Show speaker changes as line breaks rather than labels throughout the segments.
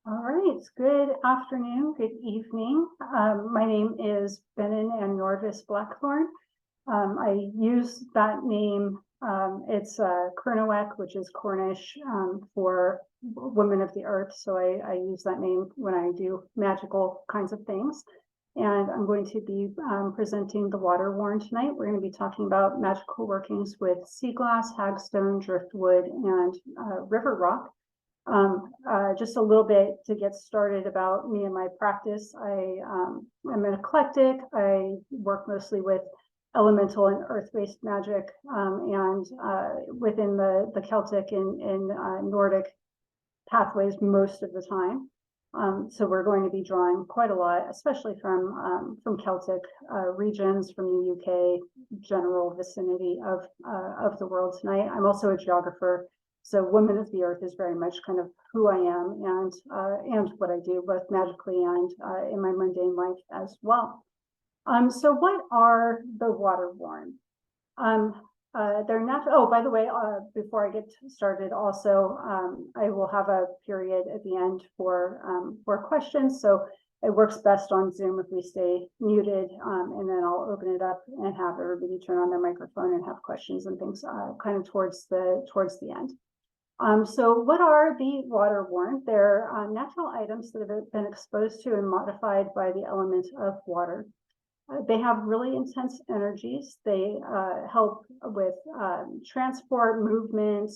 All right, good afternoon, good evening. My name is Benyn and Norvis Blackthorn. I use that name, it's Kernowek, which is Cornish for women of the earth. So I use that name when I do magical kinds of things. And I'm going to be presenting the Waterworn tonight. We're going to be talking about magical workings with sea glass, hagstone, driftwood, and river rock. Just a little bit to get started about me and my practice. I am an eclectic. I work mostly with elemental and earth-based magic, and within the Celtic and Nordic pathways most of the time. So we're going to be drawing quite a lot, especially from Celtic regions, from the UK, general vicinity of the world tonight. I'm also a geographer. So Women of the Earth is very much kind of who I am and what I do, both magically and in my mundane life as well. So what are the Waterworn? They're not. Oh, by the way, before I get started, also I will have a period at the end for questions. So it works best on Zoom if we stay muted, and then I'll open it up and have everybody turn on their microphone and have questions and things kind of towards the end. So what are the Waterworn? They're natural items that have been exposed to and modified by the element of water. They have really intense energies. They help with transport, movement.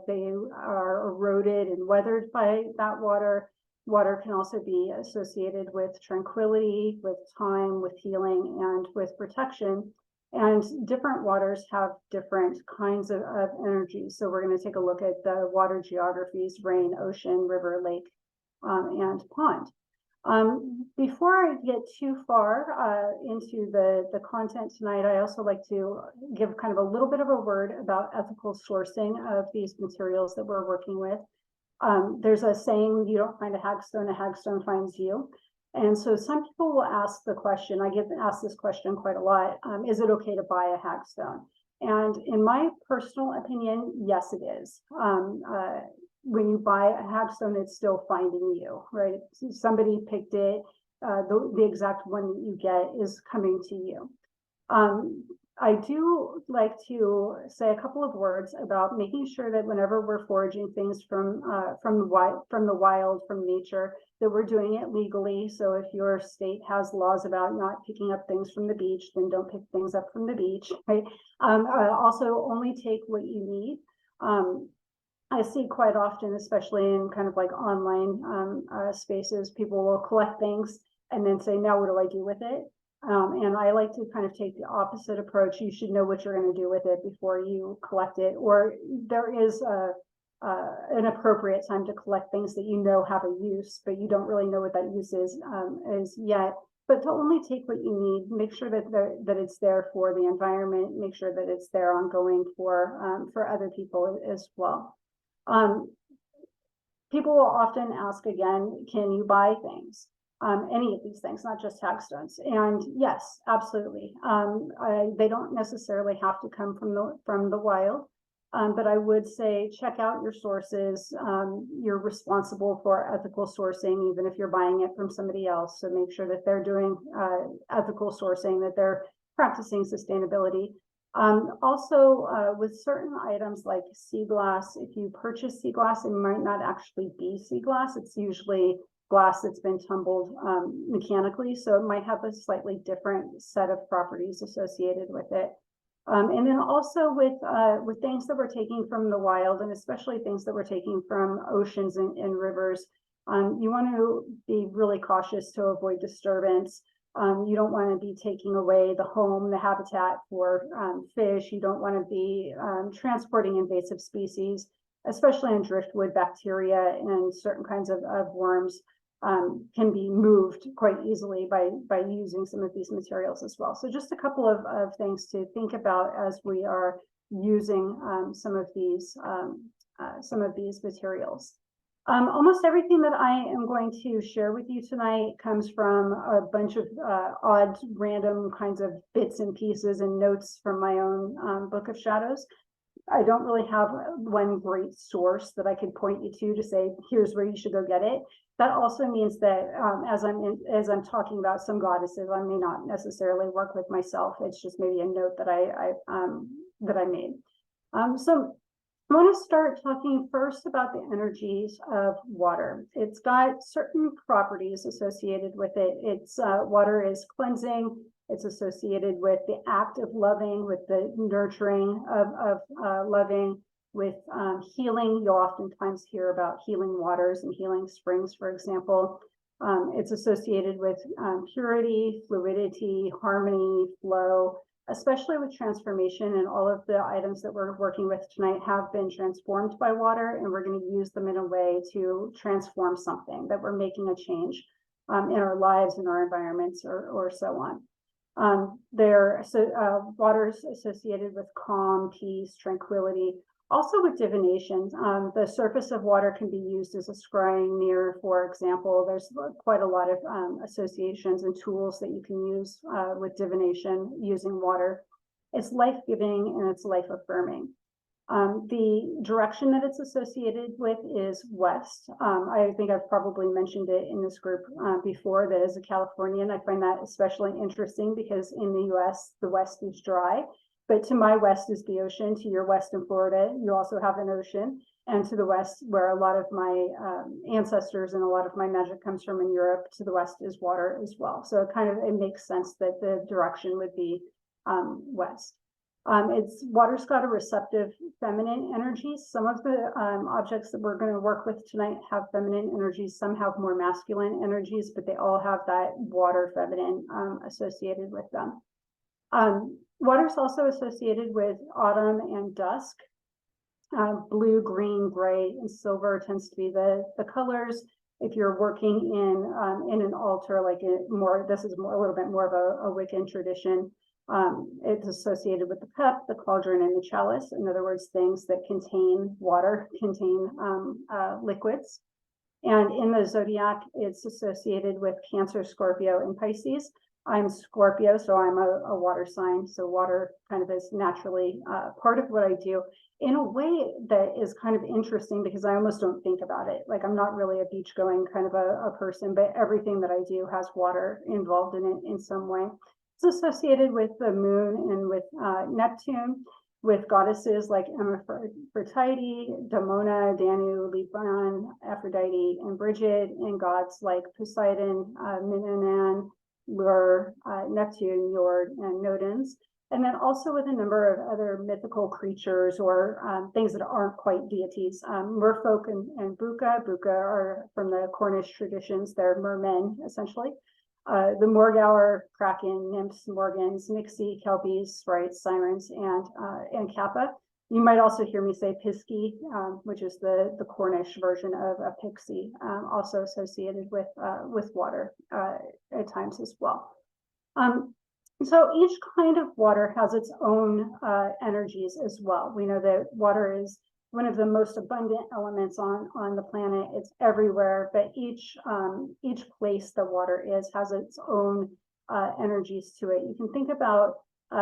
They are eroded and weathered by that water. Water can also be associated with tranquility, with time, with healing, and with protection. And different waters have different kinds of energy. So we're going to take a look at the water geographies: rain, ocean, river, lake, and pond. Before I get too far into the content tonight, I also like to give kind of a little bit of a word about ethical sourcing of these materials that we're working with. There's a saying, you don't find a hagstone finds you. And so some people will ask the question, I get asked this question quite a lot, is it okay to buy a hagstone? And in my personal opinion, yes, it is. When you buy a hagstone, it's still finding you, right? Somebody picked it, the exact one that you get is coming to you. I do like to say a couple of words about making sure that whenever we're foraging things from the wild, from nature, that we're doing it legally. So if your state has laws about not picking up things from the beach, then don't pick things up from the beach, right? Also, only take what you need. I see quite often, especially in kind of like online spaces, people will collect things and then say, now what do I do with it? And I like to kind of take the opposite approach. You should know what you're going to do with it before you collect it, or there is an appropriate time to collect things that you know have a use, but you don't really know what that use is yet. But to only take what you need, make sure that it's there for the environment, make sure that it's there ongoing for other people as well. People will often ask again, can you buy things? Any of these things, not just hagstones. And yes, absolutely. They don't necessarily have to come from the wild, but I would say check out your sources. You're responsible for ethical sourcing, even if you're buying it from somebody else. So make sure that they're doing ethical sourcing, that they're practicing sustainability. Also, with certain items like sea glass, if you purchase sea glass, it might not actually be sea glass. It's usually glass that's been tumbled mechanically, so it might have a slightly different set of properties associated with it. And then also with things that we're taking from the wild, and especially things that we're taking from oceans and rivers, you want to be really cautious to avoid disturbance. You don't want to be taking away the home, the habitat for fish. You don't want to be transporting invasive species, especially in driftwood. Bacteria and certain kinds of worms can be moved quite easily by using some of these materials as well. So just a couple of things to think about as we are using some of these materials. Almost everything that I am going to share with you tonight comes from a bunch of odd, random kinds of bits and pieces and notes from my own Book of Shadows. I don't really have one great source that I could point you to say, here's where you should go get it. That also means that as I'm talking about some goddesses, I may not necessarily work with myself. It's just maybe a note that I made. So I want to start talking first about the energies of water. It's got certain properties associated with it. It's water is cleansing. It's associated with the act of loving, with the nurturing of loving, with healing. You'll oftentimes hear about healing waters and healing springs, for example. It's associated with purity, fluidity, harmony, flow, especially with transformation, and all of the items that we're working with tonight have been transformed by water, and we're going to use them in a way to transform something, that we're making a change in our lives, in our environments, or so on. Water is associated with calm, peace, tranquility, also with divination. The surface of water can be used as a scrying mirror, for example. There's quite a lot of associations and tools that you can use with divination using water. It's life-giving and it's life-affirming. The direction that it's associated with is west. I think I've probably mentioned it in this group before, that as a Californian, I find that especially interesting because in the US, the west is dry, but to my west is the ocean. To your west in Florida, you also have an ocean. And to the west, where a lot of my ancestors and a lot of my magic comes from in Europe, to the west is water as well. So it makes sense that the direction would be west. Water's got a receptive feminine energy. Some of the objects that we're going to work with tonight have feminine energies. Some have more masculine energies, but they all have that water feminine associated with them. Water's also associated with autumn and dusk. Blue, green, gray, and silver tends to be the colors. If you're working in an altar, this is a little bit more of a Wiccan tradition. It's associated with the cup, the cauldron, and the chalice. In other words, things that contain water, contain liquids. And in the zodiac, it's associated with Cancer, Scorpio, and Pisces. I'm Scorpio, so I'm a water sign. So water kind of is naturally part of what I do in a way that is kind of interesting because I almost don't think about it. Like, I'm not really a beach going kind of a person, but everything that I do has water involved in it in some way. It's associated with the moon and with Neptune, with goddesses like Aphrodite, Damona, Danu, Liban, Aphrodite, and Bridget, and gods like Poseidon, Minanan, Lur, Neptune, Yord, and Nodens. And then also with a number of other mythical creatures or things that aren't quite deities. Merfolk and Buka. Buka are from the Cornish traditions. They're mermen, essentially. The Morgauer, Kraken, Nymphs, Morgans, Nixie, Kelpies, Sprites, Sirens, and Kappa. You might also hear me say Pisci, which is the Cornish version of a pixie, also associated with water at times as well. So each kind of water has its own energies as well. We know that water is one of the most abundant elements on the planet. It's everywhere, but each place that water is has its own energies to it. You can think about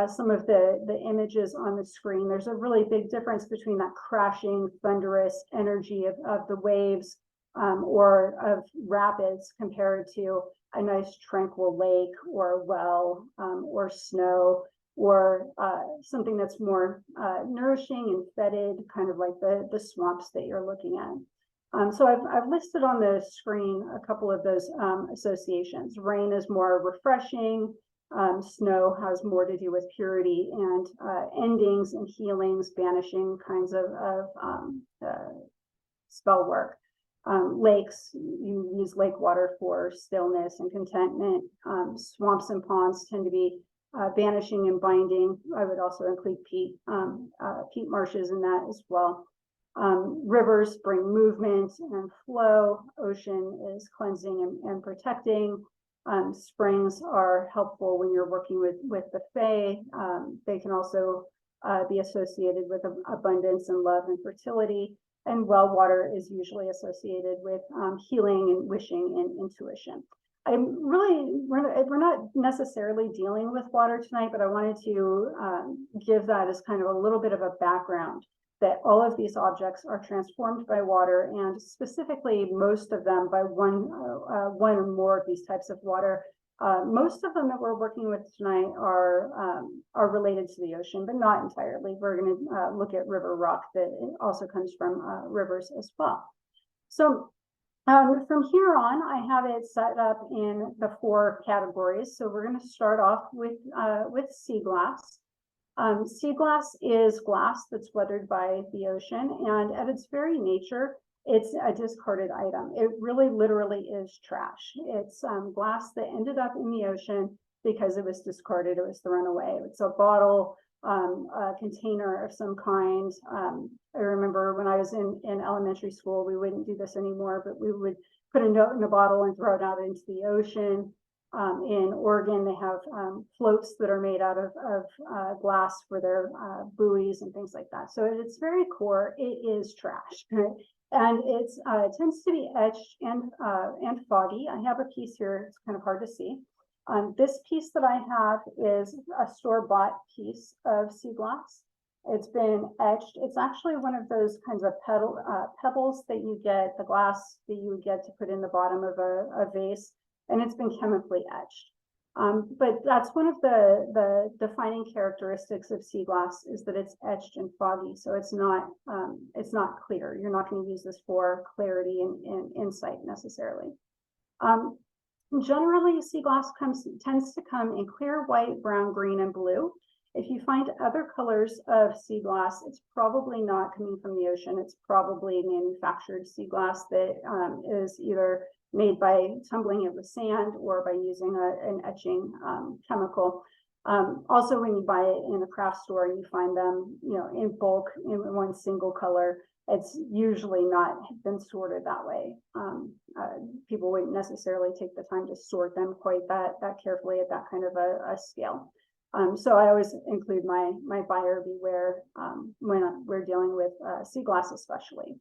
some of the images on the screen. There's a really big difference between that crashing, thunderous energy of the waves or of rapids compared to a nice tranquil lake or a well or snow, or something that's more nourishing and fetid, kind of like the swamps that you're looking at. So I've listed on the screen a couple of those associations. Rain is more refreshing. Snow has more to do with purity and endings and healings, banishing kinds of spell work. Lakes, you use lake water for stillness and contentment. Swamps and ponds tend to be banishing and binding. I would also include peat marshes in that as well. Rivers bring movement and flow. Ocean is cleansing and protecting. Springs are helpful when you're working with the Fae. They can also be associated with abundance and love and fertility. And well water is usually associated with healing and wishing and intuition. We're not necessarily dealing with water tonight, but I wanted to give that as kind of a little bit of a background. that all of these objects are transformed by water, and specifically most of them by one or more of these types of water. Most of them that we're working with tonight are related to the ocean, but not entirely. We're going to look at river rock that also comes from rivers as well. So from here on, I have it set up in the 4 categories. So we're going to start off with sea glass. Sea glass is glass that's weathered by the ocean, and at its very nature, it's a discarded item. It really literally is trash. It's glass that ended up in the ocean because it was discarded, it was thrown away. It's a bottle, a container of some kind. I remember when I was in elementary school, we wouldn't do this anymore, but we would put a note in a bottle and throw it out into the ocean. In Oregon, they have floats that are made out of glass for their buoys and things like that. So at its very core, it is trash. And it tends to be etched and foggy. I have a piece here, it's kind of hard to see. This piece that I have is a store-bought piece of sea glass. It's been etched. It's actually one of those kinds of pebbles that you get, the glass that you would get to put in the bottom of a vase, and it's been chemically etched. But that's one of the defining characteristics of sea glass, is that it's etched and foggy, so it's not clear. You're not going to use this for clarity and insight necessarily. Generally, sea glass tends to come in clear white, brown, green, and blue. If you find other colors of sea glass, it's probably not coming from the ocean. It's probably manufactured sea glass that is either made by tumbling it with sand or by using an etching chemical. Also, when you buy it in a craft store, you find them, in bulk in one single color. It's usually not been sorted that way. People wouldn't necessarily take the time to sort them quite that carefully at that kind of a scale. So I always include my buyer beware when we're dealing with sea glass, especially.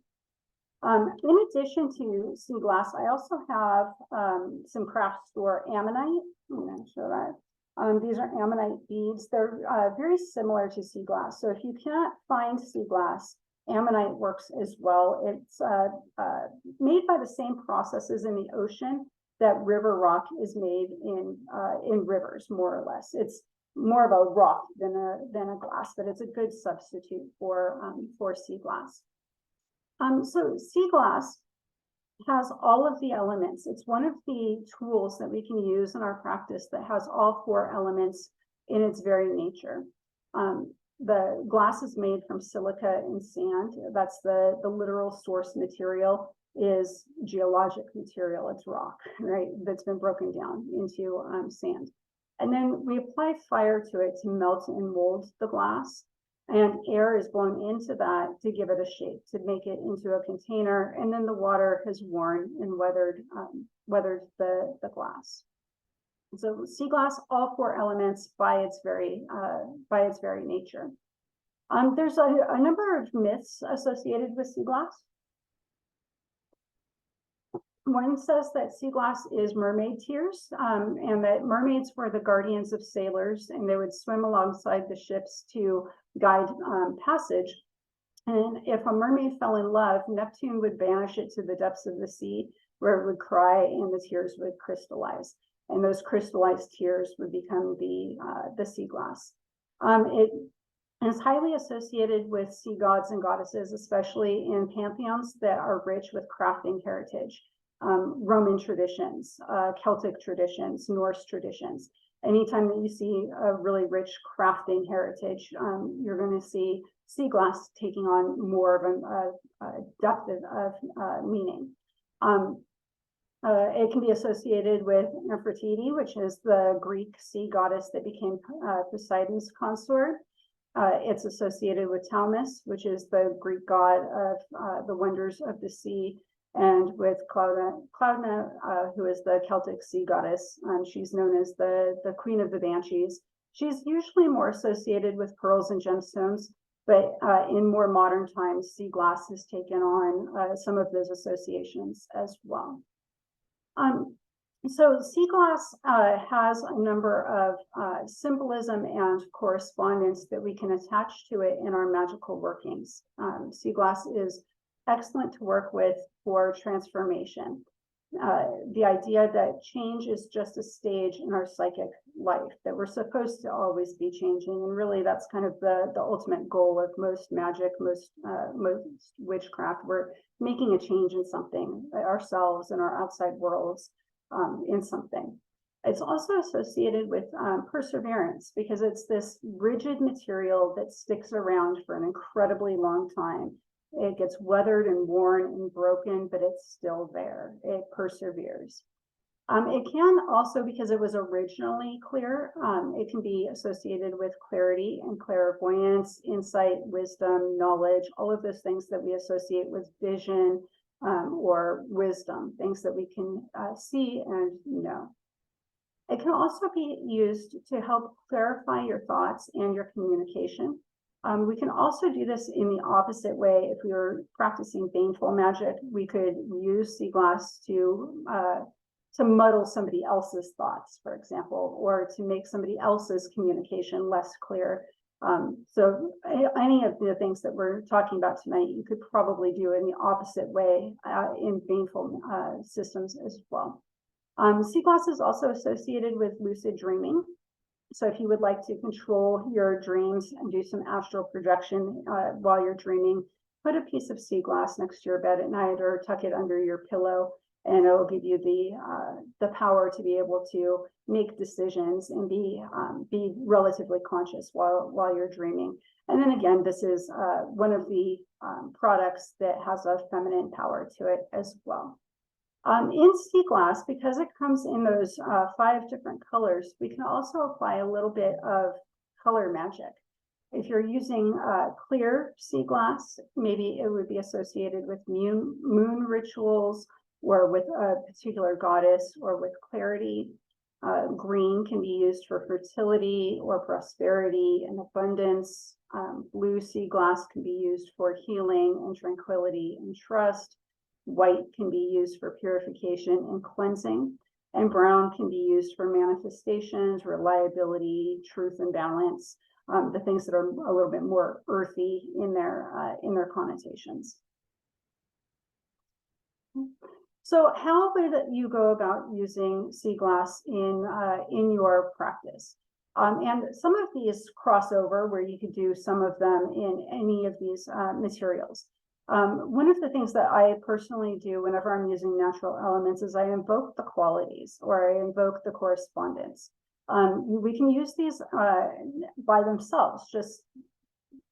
In addition to sea glass, I also have some craft store ammonite. I'm going to show that. These are ammonite beads. They're very similar to sea glass. So if you can't find sea glass, ammonite works as well. It's made by the same processes in the ocean that river rock is made in rivers, more or less. It's more of a rock than a glass, but it's a good substitute for sea glass. So sea glass has all of the elements. It's one of the tools that we can use in our practice that has all 4 elements in its very nature. The glass is made from silica and sand. That's the literal source material is geologic material. It's rock, right? That's been broken down into sand. And then we apply fire to it to melt and mold the glass. And air is blown into that to give it a shape, to make it into a container. And then the water has worn and weathered the glass. So sea glass, all 4 elements by its very nature. There's a number of myths associated with sea glass. One says that sea glass is mermaid tears, and that mermaids were the guardians of sailors, and they would swim alongside the ships to guide passage. And if a mermaid fell in love, Neptune would banish it to the depths of the sea, where it would cry and the tears would crystallize. And those crystallized tears would become the sea glass. It is highly associated with sea gods and goddesses, especially in pantheons that are rich with crafting heritage. Roman traditions, Celtic traditions, Norse traditions. Anytime that you see a really rich crafting heritage, you're going to see sea glass taking on more of a depth of meaning. It can be associated with Nefertiti, which is the Greek sea goddess that became Poseidon's consort. It's associated with Thaumas, which is the Greek god of the wonders of the sea, and with Cloudna, who is the Celtic sea goddess. She's known as the Queen of the Banshees. She's usually more associated with pearls and gemstones, but in more modern times, sea glass has taken on some of those associations as well. So sea glass has a number of symbolism and correspondence that we can attach to it in our magical workings. Sea glass is excellent to work with for transformation. The idea that change is just a stage in our psychic life, that we're supposed to always be changing. And really that's kind of the ultimate goal of most magic, most witchcraft. We're making a change in something, ourselves and our outside worlds, in something. It's also associated with perseverance, because it's this rigid material that sticks around for an incredibly long time. It gets weathered and worn and broken, but it's still there. It perseveres. It can also, because it was originally clear, it can be associated with clarity and clairvoyance, insight, wisdom, knowledge, all of those things that we associate with vision or wisdom, things that we can see and know. It can also be used to help clarify your thoughts and your communication. We can also do this in the opposite way. If we were practicing baneful magic, we could use sea glass to muddle somebody else's thoughts, for example, or to make somebody else's communication less clear. So any of the things that we're talking about tonight, you could probably do in the opposite way in baneful systems as well. Sea glass is also associated with lucid dreaming. So if you would like to control your dreams and do some astral projection while you're dreaming, put a piece of sea glass next to your bed at night or tuck it under your pillow, and it will give you the power to be able to make decisions and be relatively conscious while you're dreaming. And then again, this is one of the products that has a feminine power to it as well. In sea glass, because it comes in those 5 different colors, we can also apply a little bit of color magic. If you're using clear sea glass, maybe it would be associated with moon rituals or with a particular goddess or with clarity. Green can be used for fertility or prosperity and abundance. Blue sea glass can be used for healing and tranquility and trust. White can be used for purification and cleansing, and brown can be used for manifestations, reliability, truth and balance, the things that are a little bit more earthy in their connotations. So how would you go about using sea glass in your practice? And some of these cross over where you could do some of them in any of these materials. One of the things that I personally do whenever I'm using natural elements is I invoke the qualities, or I invoke the correspondence. We can use these by themselves, just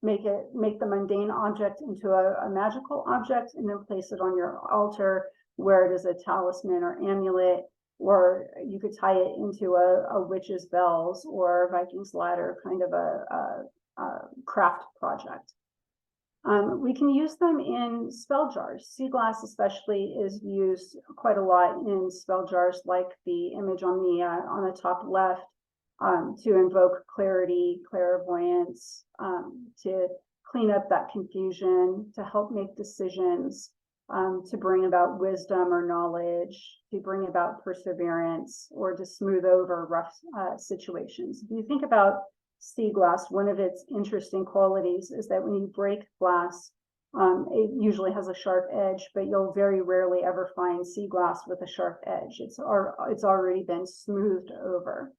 make the mundane object into a magical object and then place it on your altar where it is a talisman or amulet, or you could tie it into a witch's bells or a Viking's ladder, kind of a craft project. We can use them in spell jars. Sea glass especially is used quite a lot in spell jars, like the image on the top left, to invoke clarity, clairvoyance, to clean up that confusion, to help make decisions, to bring about wisdom or knowledge, to bring about perseverance, or to smooth over rough situations. If you think about sea glass, one of its interesting qualities is that when you break glass, it usually has a sharp edge, but you'll very rarely ever find sea glass with a sharp edge. It's already been smoothed over.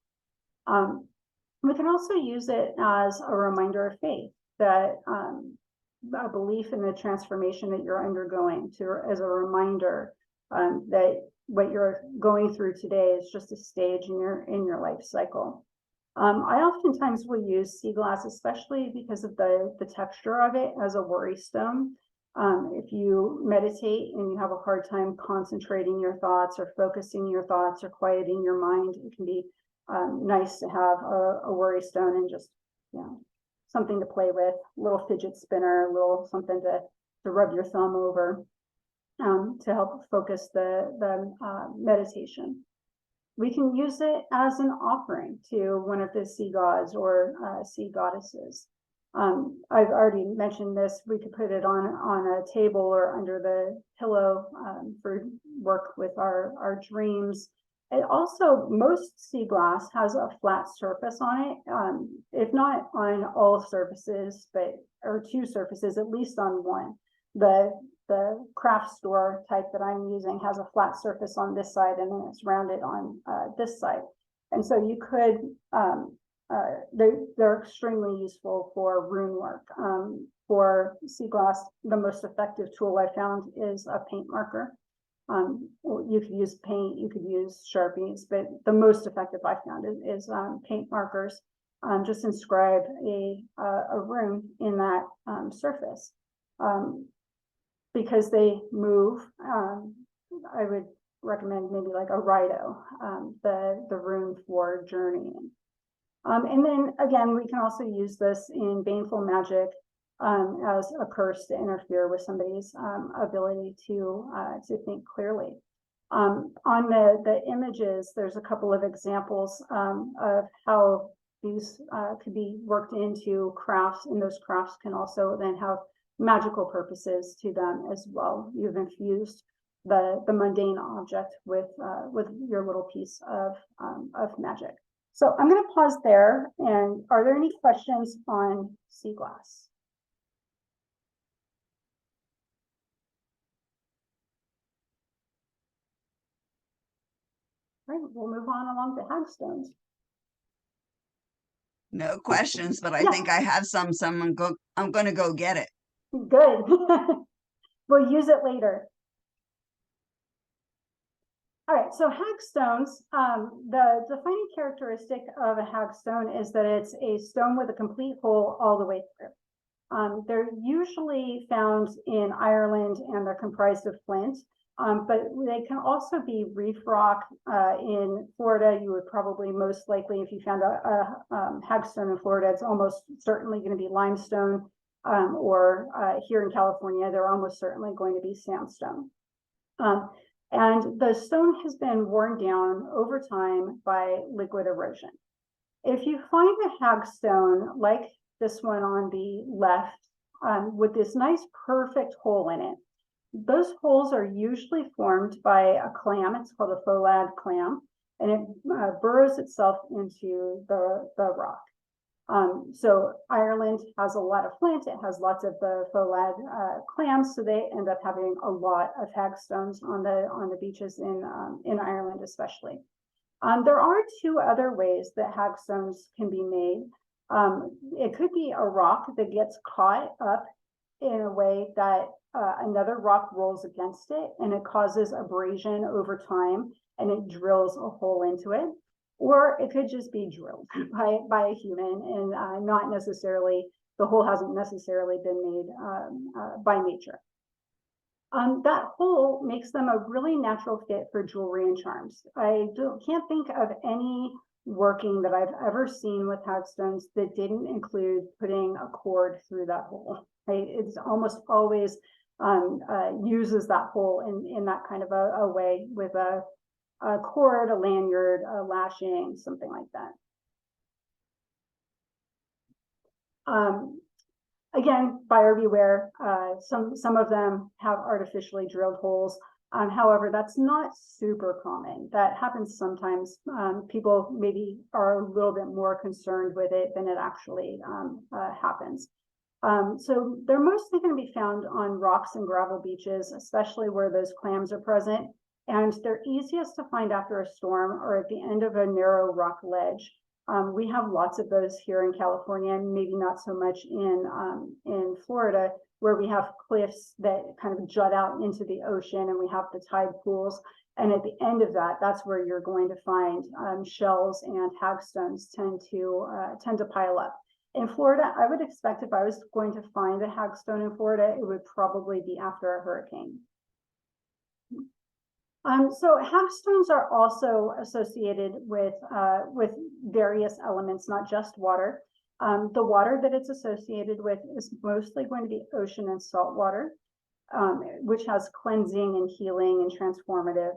We can also use it as a reminder of faith, that a belief in the transformation that you're undergoing, as a reminder that what you're going through today is just a stage in your life cycle. I oftentimes will use sea glass, especially because of the texture of it, as a worry stone. If you meditate and you have a hard time concentrating your thoughts or focusing your thoughts or quieting your mind, it can be nice to have a worry stone and just, something to play with, a little fidget spinner, a little something to rub your thumb over, to help focus the meditation. We can use it as an offering to one of the sea gods or sea goddesses. I've already mentioned this. We could put it on a table or under the pillow for work with our dreams. It also, most sea glass has a flat surface on it, if not on all surfaces, or two surfaces, at least on one. The craft store type that I'm using has a flat surface on this side, and then it's rounded on this side. And so you could, they're extremely useful for rune work. For sea glass, the most effective tool I found is a paint marker. You could use paint, you could use Sharpies, but the most effective I found is paint markers. Just inscribe a rune in that surface. Because they move, I would recommend maybe like a Rido, the rune for journeying. And then again, we can also use this in baneful magic as a curse to interfere with somebody's ability to think clearly. On the images, there's a couple of examples of how these could be worked into crafts, and those crafts can also then have magical purposes to them as well. You've infused the mundane object with your little piece of magic. So I'm going to pause there. And are there any questions on sea glass? All right, we'll move on along to hagstones.
No questions, but I think I have some. I'm going to go get it.
Good. We'll use it later. All right, so hagstones, the defining characteristic of a hagstone is that it's a stone with a complete hole all the way through. They're usually found in Ireland, and they're comprised of flint, but they can also be reef rock. In Florida, you would probably most likely, if you found a hagstone in Florida, it's almost certainly going to be limestone, or here in California, they're almost certainly going to be sandstone. And the stone has been worn down over time by liquid erosion. If you find a hagstone like this one on the left, with this nice perfect hole in it, those holes are usually formed by a clam. It's called a pholad clam, and it burrows itself into the rock. So Ireland has a lot of flint. It has lots of the pholad clams, so they end up having a lot of hagstones on the beaches in Ireland, especially. There are two other ways that hagstones can be made. It could be a rock that gets caught up in a way that another rock rolls against it, and it causes abrasion over time, and it drills a hole into it. Or it could just be drilled by a human, and not necessarily, the hole hasn't necessarily been made by nature. That hole makes them a really natural fit for jewelry and charms. I can't think of any working that I've ever seen with hagstones that didn't include putting a cord through that hole. Right? It's almost always uses that hole in that kind of a way, with a cord, a lanyard, a lashing, something like that. Again, buyer beware. Some of them have artificially drilled holes. However, that's not super common. That happens sometimes. People maybe are a little bit more concerned with it than it actually happens. So they're mostly going to be found on rocks and gravel beaches, especially where those clams are present. And they're easiest to find after a storm or at the end of a narrow rock ledge. We have lots of those here in California, and maybe not so much in Florida, where we have cliffs that kind of jut out into the ocean, and we have the tide pools. And at the end of that, that's where you're going to find shells, and hagstones tend to pile up. In Florida, I would expect if I was going to find a hagstone in Florida, it would probably be after a hurricane. So hagstones are also associated with various elements, not just water. The water that it's associated with is mostly going to be ocean and salt water, which has cleansing and healing and transformative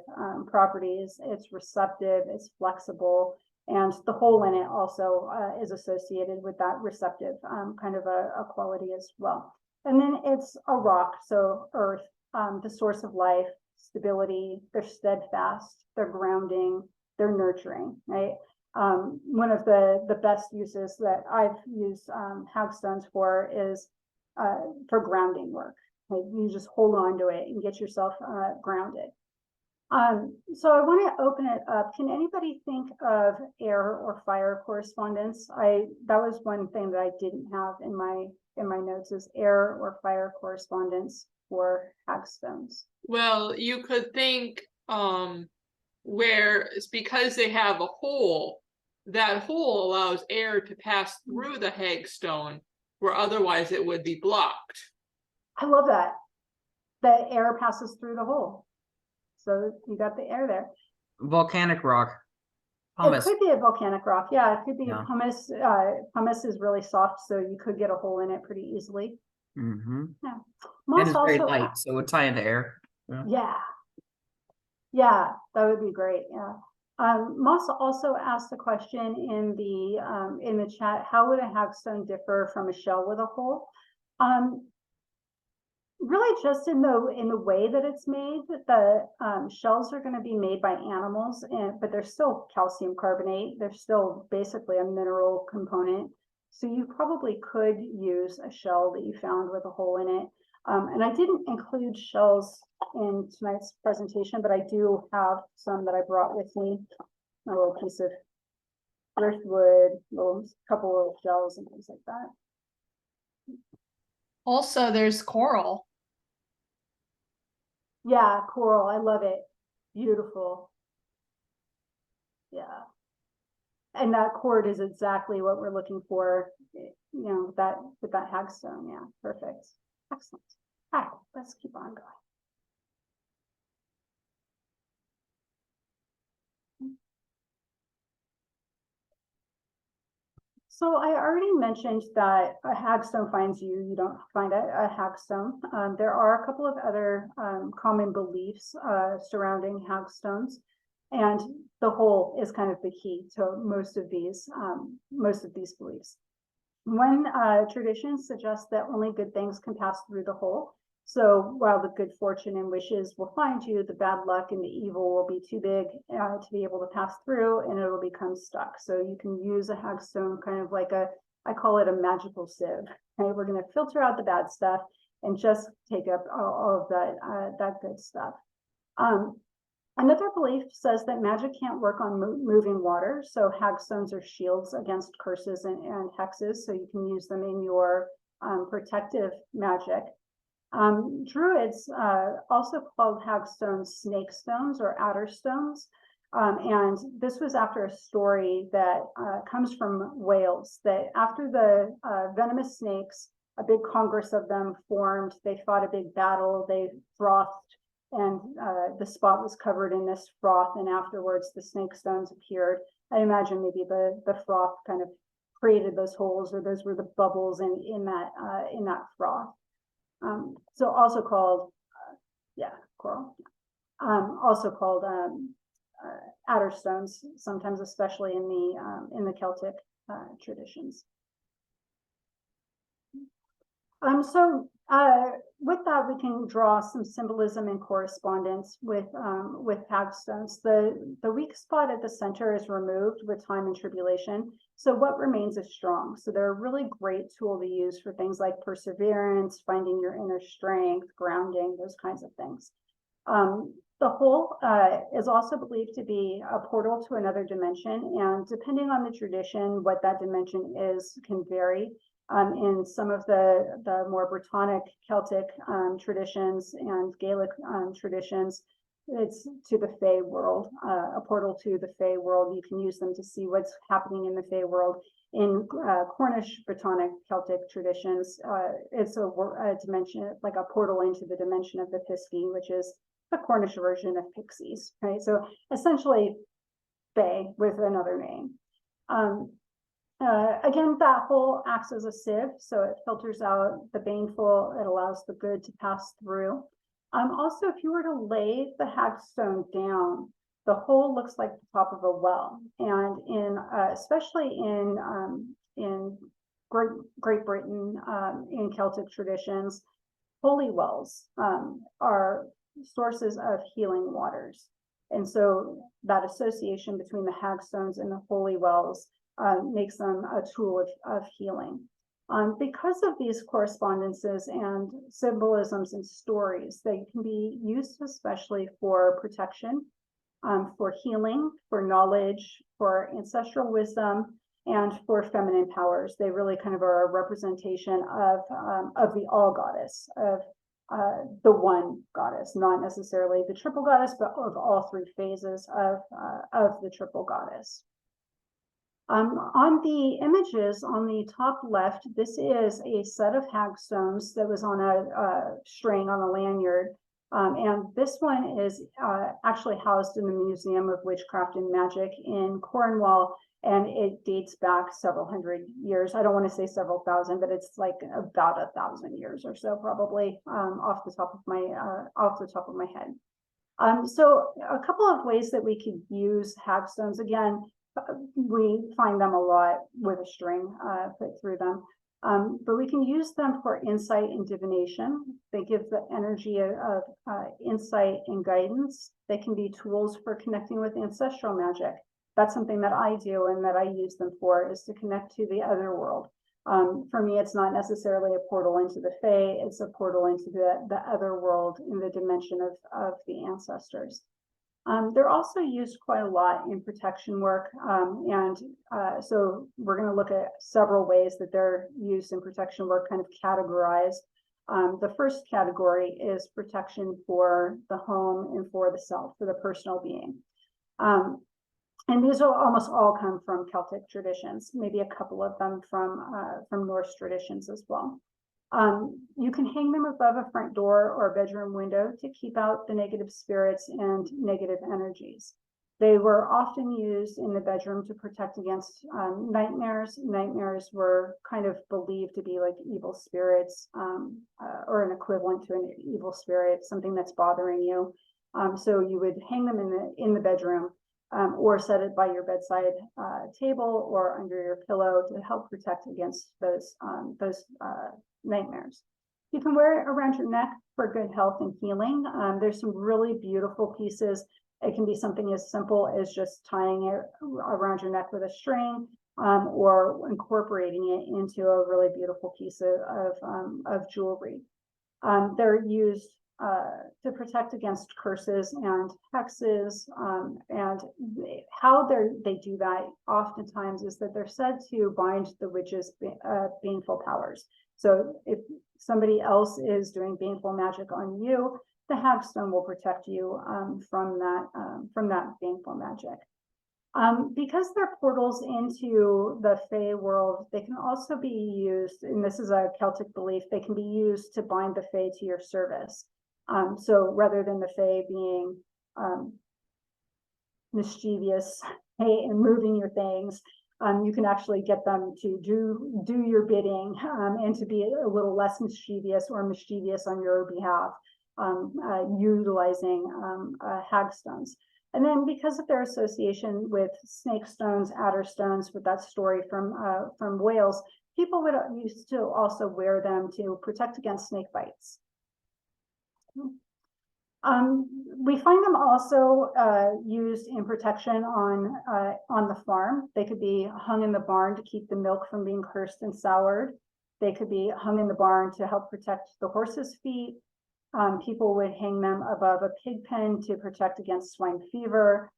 properties. It's receptive, it's flexible, and the hole in it also is associated with that receptive kind of a quality as well. And then it's a rock, so earth, the source of life, stability, they're steadfast, they're grounding, they're nurturing, right? One of the best uses that I've used hagstones for is for grounding work. Like you just hold on to it and get yourself grounded. So I want to open it up. Can anybody think of air or fire correspondence? That was one thing that I didn't have in my notes, is air or fire correspondence for hagstones.
Well, you could think where it's because they have a hole, that hole allows air to pass through the hagstone, where otherwise it would be blocked.
I love that. The air passes through the hole. So you got the air there.
Volcanic rock.
It
Pumice.
could be a volcanic rock. Yeah, it could be
Yeah.
pumice. Pumice is really soft, so you could get a hole in it pretty easily.
Mm-hmm.
Yeah.
And
Moss
it's very
also,
light, so it would tie into air.
yeah. Yeah, that would be great. Yeah. Moss also asked a question in the chat: how would a hagstone differ from a shell with a hole? Really just in the way that it's made. The shells are going to be made by animals, but they're still calcium carbonate. They're still basically a mineral component. So you probably could use a shell that you found with a hole in it. And I didn't include shells in tonight's presentation, but I do have some that I brought with me. A little piece of driftwood, couple little shells and things like that.
Also, there's coral.
Yeah, coral. I love it. Beautiful. Yeah. And that cord is exactly what we're looking for, you know, with that hagstone. Yeah, perfect. Excellent. All right, let's keep on going. So I already mentioned that a hagstone finds you, you don't find a hagstone. There are a couple of other common beliefs surrounding hagstones, and the hole is kind of the key to most of these beliefs. One tradition suggests that only good things can pass through the hole. So while the good fortune and wishes will find you, the bad luck and the evil will be too big to be able to pass through, and it'll become stuck. So you can use a hagstone kind of like I call it a magical sieve. Okay, we're going to filter out the bad stuff and just take up all of that good stuff. Another belief says that magic can't work on moving water, so hagstones are shields against curses and hexes, so you can use them in your protective magic. Druids also called hagstones snake stones or adder stones. And this was after a story that comes from Wales, that after the venomous snakes, a big congress of them formed. They fought a big battle, they frothed, and the spot was covered in this froth, and afterwards the snake stones appeared. I imagine maybe the froth kind of created those holes, or those were the bubbles in that froth. So also called, coral. Also called adder stones, sometimes, especially in the Celtic traditions. So with that, we can draw some symbolism and correspondence with hagstones. The weak spot at the center is removed with time and tribulation. So what remains is strong. So they're a really great tool to use for things like perseverance, finding your inner strength, grounding, those kinds of things. The hole is also believed to be a portal to another dimension, and depending on the tradition, what that dimension is can vary. In some of the more Brittonic Celtic traditions and Gaelic traditions, it's to the Fey world, a portal to the Fey world. You can use them to see what's happening in the Fey world. In Cornish, Brittonic, Celtic traditions, it's a dimension, like a portal into the dimension of the Pisci, which is the Cornish version of pixies, right? So essentially Fey with another name. Again, that hole acts as a sieve, so it filters out the baneful, it allows the good to pass through. Also, if you were to lay the hagstone down, the hole looks like the top of a well. And especially in Great Britain, in Celtic traditions, holy wells are sources of healing waters. And so that association between the hagstones and the holy wells makes them a tool of healing. Because of these correspondences and symbolisms and stories, they can be used especially for protection, for healing, for knowledge, for ancestral wisdom, and for feminine powers. They really kind of are a representation of the all goddess, of the one goddess, not necessarily the triple goddess, but of all three phases of the triple goddess. On the images on the top left, this is a set of hagstones that was on a string on a lanyard. And this one is actually housed in the Museum of Witchcraft and Magic in Cornwall, and it dates back several hundred years. I don't want to say several thousand, but it's like about 1,000 years or so, probably, off the top of my head. So a couple of ways that we could use hagstones. Again, we find them a lot with a string put through them. But we can use them for insight and divination. They give the energy of insight and guidance. They can be tools for connecting with ancestral magic. That's something that I do and that I use them for, is to connect to the other world. For me, it's not necessarily a portal into the Fae, it's a portal into the other world in the dimension of the ancestors. They're also used quite a lot in protection work, so we're going to look at several ways that they're used in protection work, kind of categorized. The first category is protection for the home and for the self, for the personal being. And these will almost all come from Celtic traditions, maybe a couple of them from Norse traditions as well. You can hang them above a front door or a bedroom window to keep out the negative spirits and negative energies. They were often used in the bedroom to protect against nightmares. Nightmares were kind of believed to be like evil spirits, or an equivalent to an evil spirit, something that's bothering you. So you would hang them in the bedroom, or set it by your bedside table or under your pillow to help protect against those nightmares. You can wear it around your neck for good health and healing. There's some really beautiful pieces. It can be something as simple as just tying it around your neck with a string, or incorporating it into a really beautiful piece of jewelry. They're used to protect against curses and hexes, and how they do that oftentimes is that they're said to bind the witch's baneful powers. So if somebody else is doing baneful magic on you, the hagstone will protect you from that baneful magic. Because they're portals into the Fae world, they can also be used, and this is a Celtic belief, they can be used to bind the Fae to your service. So rather than the Fae being mischievous, hey, and moving your things, you can actually get them to do your bidding, and to be a little less mischievous or mischievous on your behalf, utilizing hagstones. And then because of their association with snake stones, adder stones, with that story from Wales, people would used to also wear them to protect against snake bites. We find them also used in protection on the farm. They could be hung in the barn to keep the milk from being cursed and soured. They could be hung in the barn to help protect the horse's feet. People would hang them above a pig pen to protect against swine fever.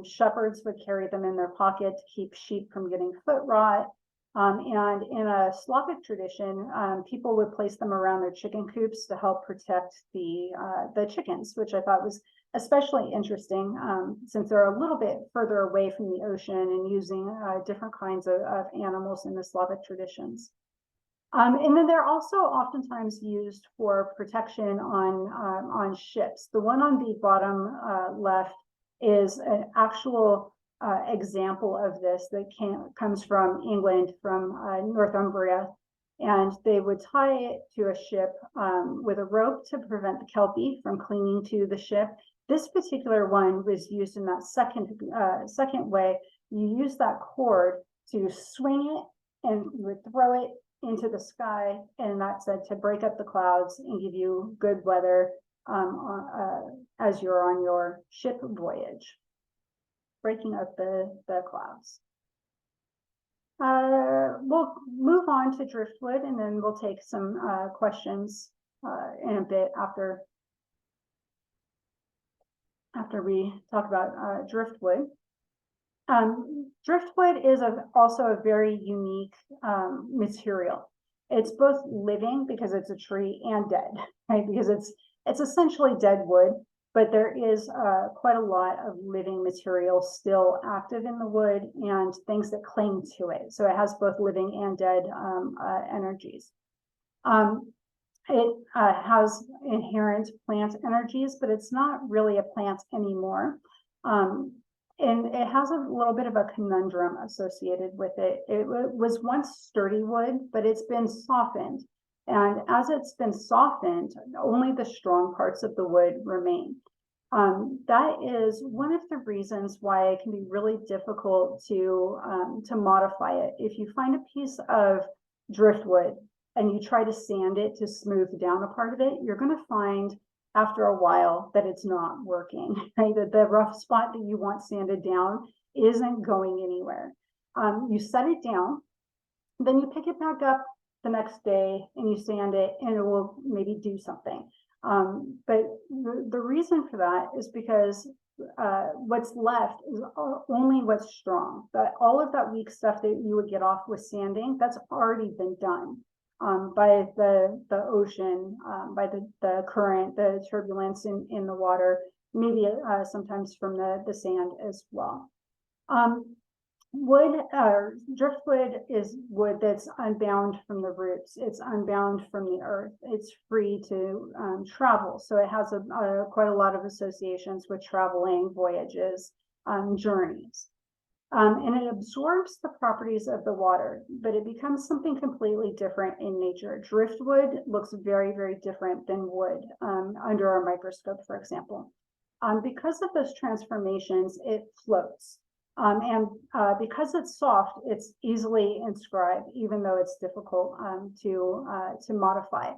Shepherds would carry them in their pocket to keep sheep from getting foot rot. And in a Slavic tradition, people would place them around their chicken coops to help protect the chickens, which I thought was especially interesting, since they're a little bit further away from the ocean and using different kinds of animals in the Slavic traditions. And then they're also oftentimes used for protection on ships. The one on the bottom left is an actual example of this that comes from England, from Northumbria, and they would tie it to a ship with a rope to prevent the Kelpie from clinging to the ship. This particular one was used in that second way. You use that cord to swing it and you would throw it into the sky, and that's said to break up the clouds and give you good weather as you're on your ship voyage. breaking up the clouds. We'll move on to driftwood, and then we'll take some questions in a bit after we talk about driftwood. Driftwood is also a very unique material. It's both living because it's a tree and dead, right? Because it's essentially dead wood, but there is quite a lot of living material still active in the wood and things that cling to it. So it has both living and dead energies. It has inherent plant energies, but it's not really a plant anymore. And it has a little bit of a conundrum associated with it. It was once sturdy wood, but it's been softened. And as it's been softened, only the strong parts of the wood remain. That is one of the reasons why it can be really difficult to modify it. If you find a piece of driftwood and you try to sand it to smooth down a part of it, you're going to find after a while that it's not working, right? That the rough spot that you want sanded down isn't going anywhere. You set it down, then you pick it back up the next day and you sand it, and it will maybe do something. But the reason for that is because what's left is only what's strong. That all of that weak stuff that you would get off with sanding, that's already been done by the ocean, by the current, the turbulence in the water, maybe sometimes from the sand as well. Driftwood is wood that's unbound from the roots. It's unbound from the earth. It's free to travel. So it has quite a lot of associations with traveling, voyages, journeys. And it absorbs the properties of the water, but it becomes something completely different in nature. Driftwood looks very, very different than wood under our microscope, for example. Because of those transformations, it floats. And because it's soft, it's easily inscribed, even though it's difficult to modify.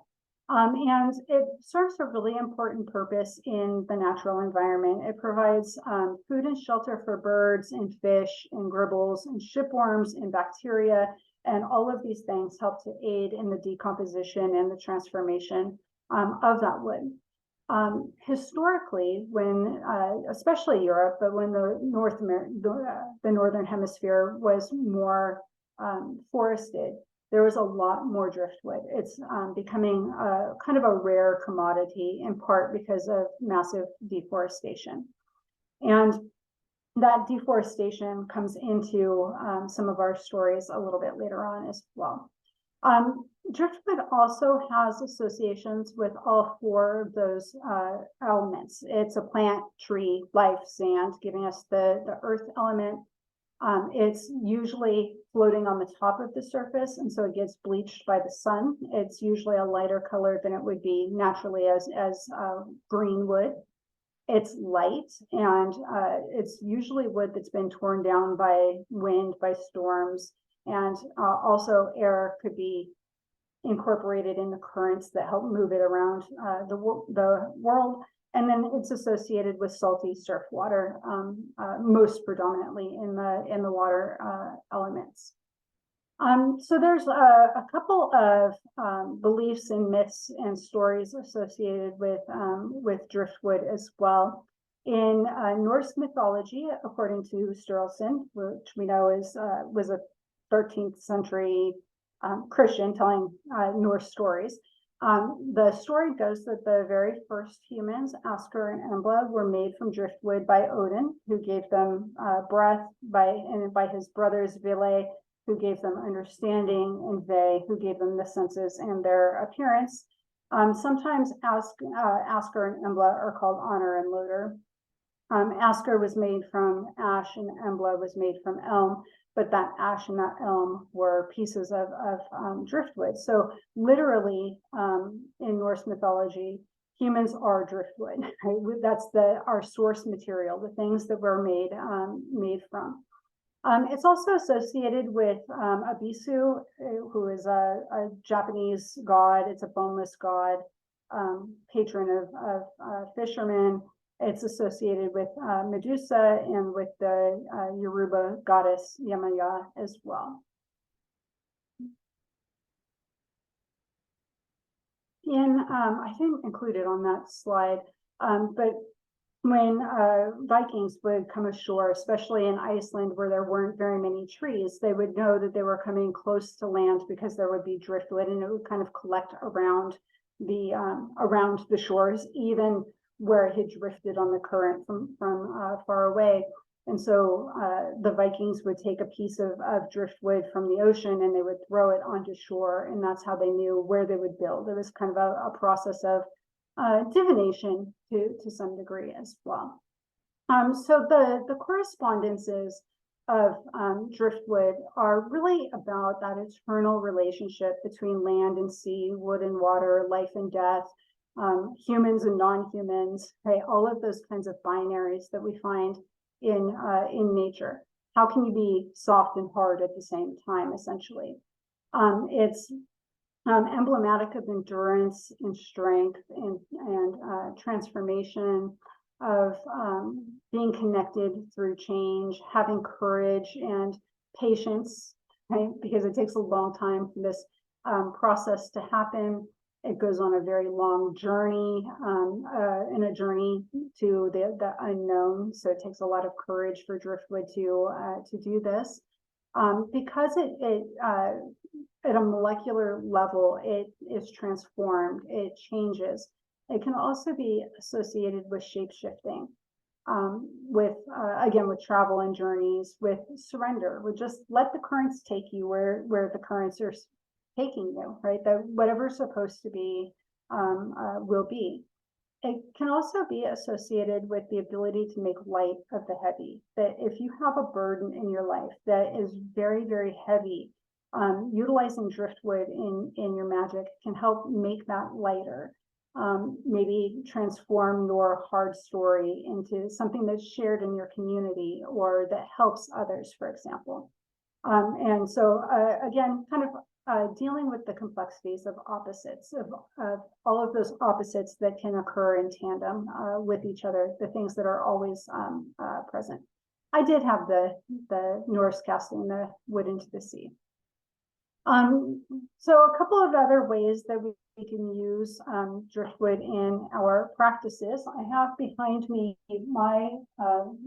And it serves a really important purpose in the natural environment. It provides food and shelter for birds and fish and gribbles and shipworms and bacteria, and all of these things help to aid in the decomposition and the transformation of that wood. Historically, when especially Europe, but when the Northern Hemisphere was more forested, there was a lot more driftwood. It's becoming kind of a rare commodity, in part because of massive deforestation. And that deforestation comes into some of our stories a little bit later on as well. Driftwood also has associations with all four of those elements. It's a plant, tree, life, sand, giving us the earth element. It's usually floating on the top of the surface, and so it gets bleached by the sun. It's usually a lighter color than it would be naturally as green wood. It's light, and it's usually wood that's been torn down by wind, by storms, and also air could be incorporated in the currents that help move it around the world. And then it's associated with salty surf water, most predominantly in the water elements. So there's a couple of beliefs and myths and stories associated with driftwood as well. In Norse mythology, according to Sturluson, which we know was a 13th century Christian telling Norse stories. The story goes that the very first humans, Askr and Embla, were made from driftwood by Odin, who gave them breath, and by his brothers Vile, who gave them understanding, and Ve, who gave them the senses and their appearance. Sometimes Askr and Embla are called Honor and Loder. Askr was made from ash and Embla was made from elm, but that ash and that elm were pieces of driftwood. So literally, in Norse mythology, humans are driftwood. Right? That's our source material, the things that we're made from. It's also associated with Abisu, who is a Japanese god. It's a boneless god, patron of fishermen. It's associated with Medusa and with the Yoruba goddess Yemaya as well. I didn't include it on that slide, but when Vikings would come ashore, especially in Iceland where there weren't very many trees, they would know that they were coming close to land because there would be driftwood and it would kind of collect around the shores, even where it had drifted on the current from far away. And so the Vikings would take a piece of driftwood from the ocean and they would throw it onto shore, and that's how they knew where they would build. It was kind of a process of divination to some degree as well. So the correspondences of driftwood are really about that eternal relationship between land and sea, wood and water, life and death, humans and non-humans, right? All of those kinds of binaries that we find in nature. How can you be soft and hard at the same time, essentially? It's emblematic of endurance and strength and transformation, of being connected through change, having courage and patience, right? Because it takes a long time for this process to happen. It goes on a very long journey, and a journey to the unknown. So it takes a lot of courage for driftwood to do this, because it at a molecular level, it is transformed, it changes. It can also be associated with shape-shifting, with again, with travel and journeys, with surrender, with just let the currents take you where the currents are taking you, right? That whatever's supposed to be will be. It can also be associated with the ability to make light of the heavy. That if you have a burden in your life that is very, very heavy, utilizing driftwood in your magic can help make that lighter. Maybe transform your hard story into something that's shared in your community or that helps others, for example. And so again, kind of dealing with the complexities of opposites, of all of those opposites that can occur in tandem with each other, the things that are always present. I did have the Norse casting the wood into the sea. So a couple of other ways that we can use driftwood in our practices. I have behind me my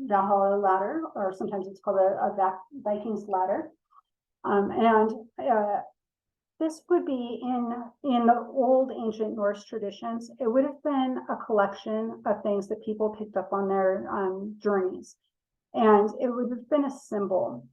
Valhalla ladder, or sometimes it's called a Viking's ladder. This would be in the old ancient Norse traditions. It would have been a collection of things that people picked up on their journeys. And it would have been a symbol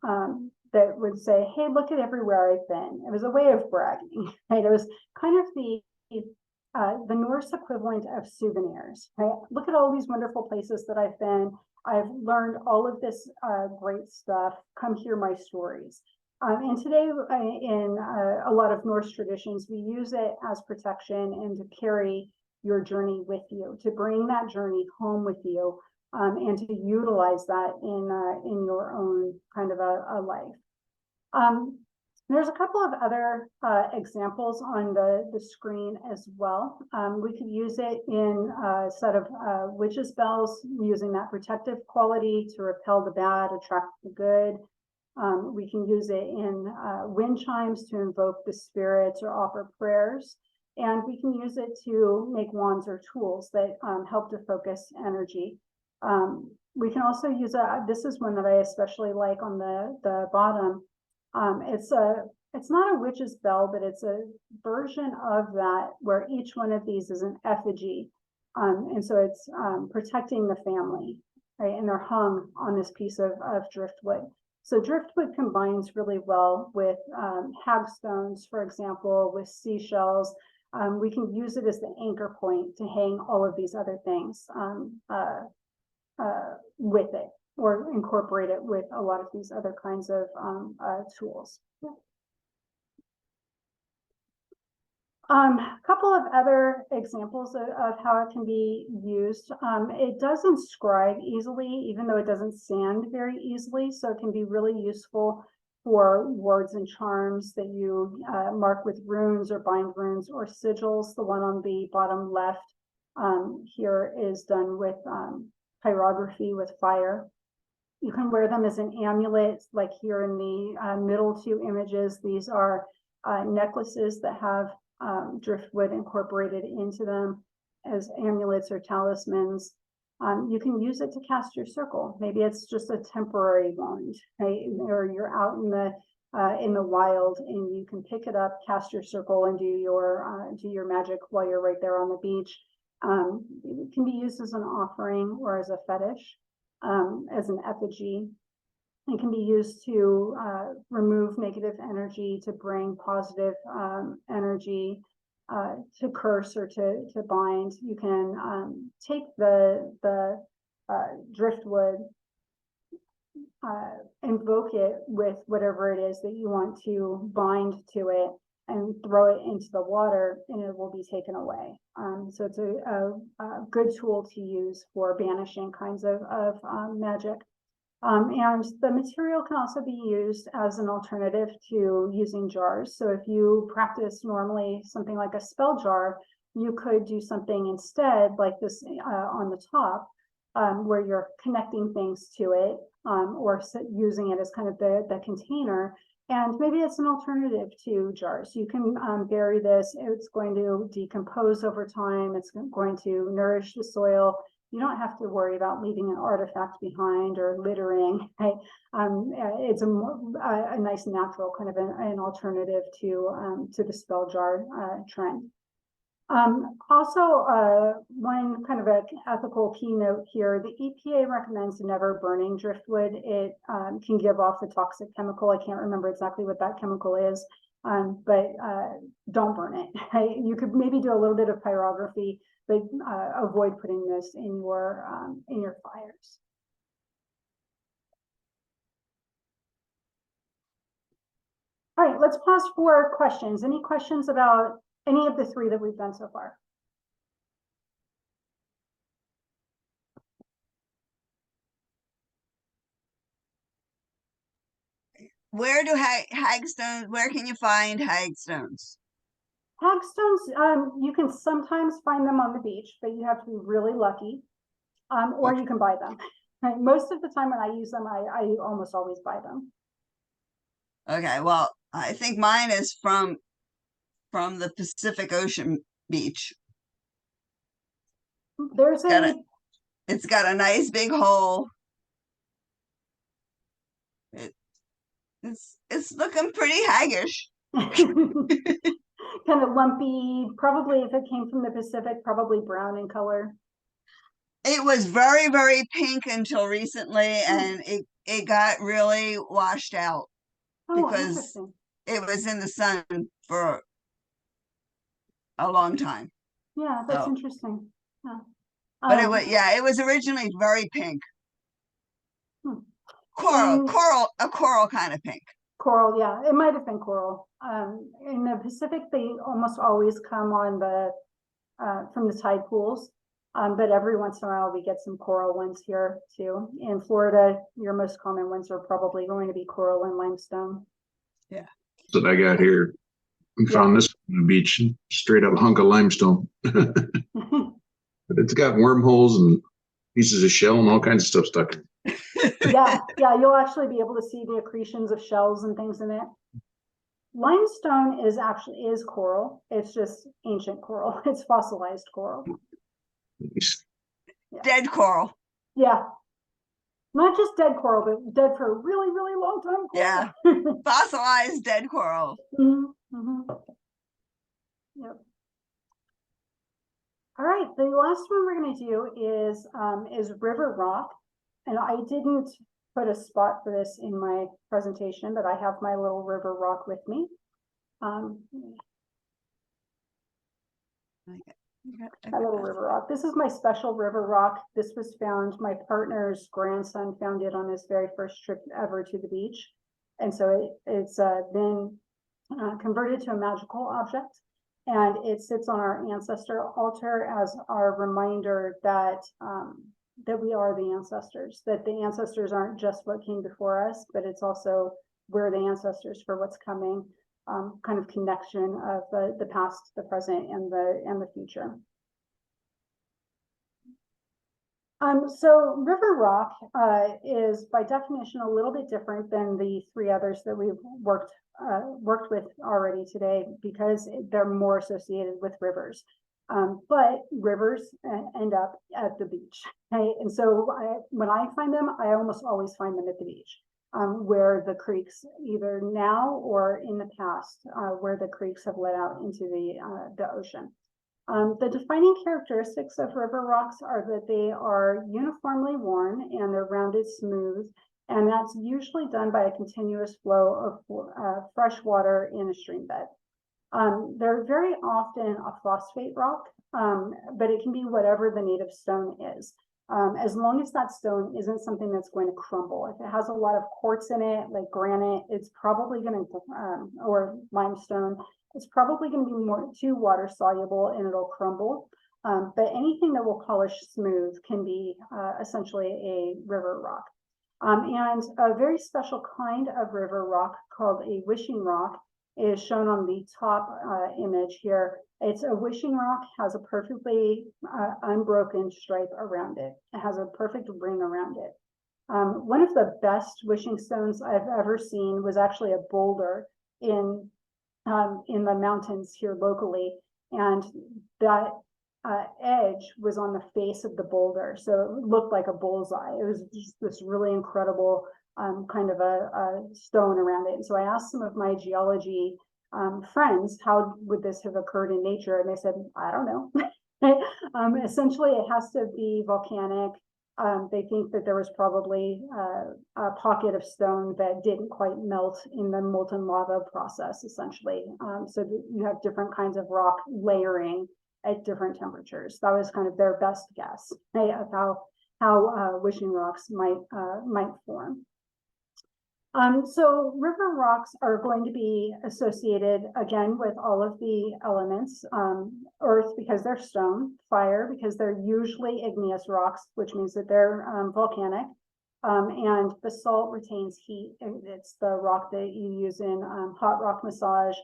that would say, hey, look at everywhere I've been. It was a way of bragging, right? It was kind of the Norse equivalent of souvenirs, right? Look at all these wonderful places that I've been. I've learned all of this great stuff. Come hear my stories. And today, in a lot of Norse traditions, we use it as protection and to carry your journey with you, to bring that journey home with you, and to utilize that in your own kind of a life. There's a couple of other examples on the screen as well. We could use it in a set of witches' bells, using that protective quality to repel the bad, attract the good. We can use it in wind chimes to invoke the spirits or offer prayers. And we can use it to make wands or tools that help to focus energy. We can also use this is one that I especially like on the bottom. It's not a witch's bell, but it's a version of that where each one of these is an effigy. And so it's protecting the family, right? And they're hung on this piece of driftwood. So driftwood combines really well with hagstones, for example, with seashells. We can use it as the anchor point to hang all of these other things with it, or incorporate it with a lot of these other kinds of tools. A couple of other examples of how it can be used. It does inscribe easily, even though it doesn't sand very easily. So it can be really useful for wards and charms that you mark with runes or bind runes or sigils. The one on the bottom left here is done with pyrography with fire. You can wear them as an amulet, like here in the middle two images. These are necklaces that have driftwood incorporated into them as amulets or talismans. You can use it to cast your circle. Maybe it's just a temporary wand, right? Or you're out in the wild and you can pick it up, cast your circle, and do your magic while you're right there on the beach. It can be used as an offering or as a fetish, as an effigy. It can be used to remove negative energy, to bring positive energy, to curse or to bind. You can take the driftwood, invoke it with whatever it is that you want to bind to it, and throw it into the water, and it will be taken away. So it's a good tool to use for banishing kinds of magic. And the material can also be used as an alternative to using jars. So if you practice normally something like a spell jar, you could do something instead like this on the top, where you're connecting things to it, or using it as kind of the container. And maybe it's an alternative to jars. You can bury this. It's going to decompose over time. It's going to nourish the soil. You don't have to worry about leaving an artifact behind or littering, right? It's a nice natural kind of an alternative to the spell jar trend. Also, one kind of an ethical keynote here, the EPA recommends never burning driftwood. It can give off a toxic chemical. I can't remember exactly what that chemical is, but don't burn it. You could maybe do a little bit of pyrography, but avoid putting this in your fires. All right, let's pause for questions. Any questions about any of the three that we've done so far?
Where do hagstones, where can you find hagstones?
Hagstones, you can sometimes find them on the beach, but you have to be really lucky, or you can buy them. Right? Most of the time when I use them, I almost always buy them.
Okay, well, I think mine is from the Pacific Ocean beach.
There's
It's got a nice big hole. It's looking pretty haggish.
kind of lumpy, probably if it came from the Pacific, probably brown in color.
It was very, very pink until recently, and it got really washed out because it was in the sun for a long time.
Yeah, that's interesting. Yeah.
But it was originally very pink. A coral kind of pink.
Coral, yeah, it might have been coral. In the Pacific, they almost always come on from the tide pools, but every once in a while we get some coral ones here too. In Florida, your most common ones are probably going to be coral and limestone.
Yeah.
That I got here. We found this on the beach, straight up hunk of limestone. But it's got wormholes and pieces of shell and all kinds of stuff stuck in it.
yeah, you'll actually be able to see the accretions of shells and things in it. Limestone is coral. It's just ancient coral. It's fossilized coral.
Dead coral.
Yeah. Not just dead coral, but dead for a really, really long time. Coral.
Yeah. Fossilized dead coral.
Yep. All right, the last one we're going to do is river rock, and I didn't put a spot for this in my presentation, but I have my little river rock with me. My little river rock. This is my special river rock. This was found, my partner's grandson found it on his very first trip ever to the beach, and so it's been converted to a magical object. And it sits on our ancestor altar as our reminder that that we are the ancestors, that the ancestors aren't just what came before us, but it's also we're the ancestors for what's coming, kind of connection of the past, the present, and the future. So river rock is by definition a little bit different than the three others that we've worked with already today, because they're more associated with rivers. But rivers end up at the beach, right? And so when I find them, I almost always find them at the beach, where the creeks, either now or in the past, where the creeks have let out into the ocean. The defining characteristics of river rocks are that they are uniformly worn and they're rounded smooth, and that's usually done by a continuous flow of fresh water in a stream bed. They're very often a phosphate rock, but it can be whatever the native stone is. As long as that stone isn't something that's going to crumble. If it has a lot of quartz in it, like granite, it's probably going to, or limestone, it's probably going to be too water soluble and it'll crumble. But anything that will polish smooth can be essentially a river rock. And a very special kind of river rock called a wishing rock is shown on the top image here. It's a wishing rock, has a perfectly unbroken stripe around it. It has a perfect ring around it. One of the best wishing stones I've ever seen was actually a boulder in the mountains here locally, and that edge was on the face of the boulder, so it looked like a bullseye. It was just this really incredible kind of a stone around it. And so I asked some of my geology friends, how would this have occurred in nature? And they said, I don't know. Essentially, it has to be volcanic. They think that there was probably a pocket of stone that didn't quite melt in the molten lava process, essentially. So you have different kinds of rock layering at different temperatures. That was kind of their best guess, right, of how wishing rocks might form. So river rocks are going to be associated again with all of the elements, earth because they're stone, fire because they're usually igneous rocks, which means that they're volcanic, and basalt retains heat. It's the rock that you use in hot rock massage.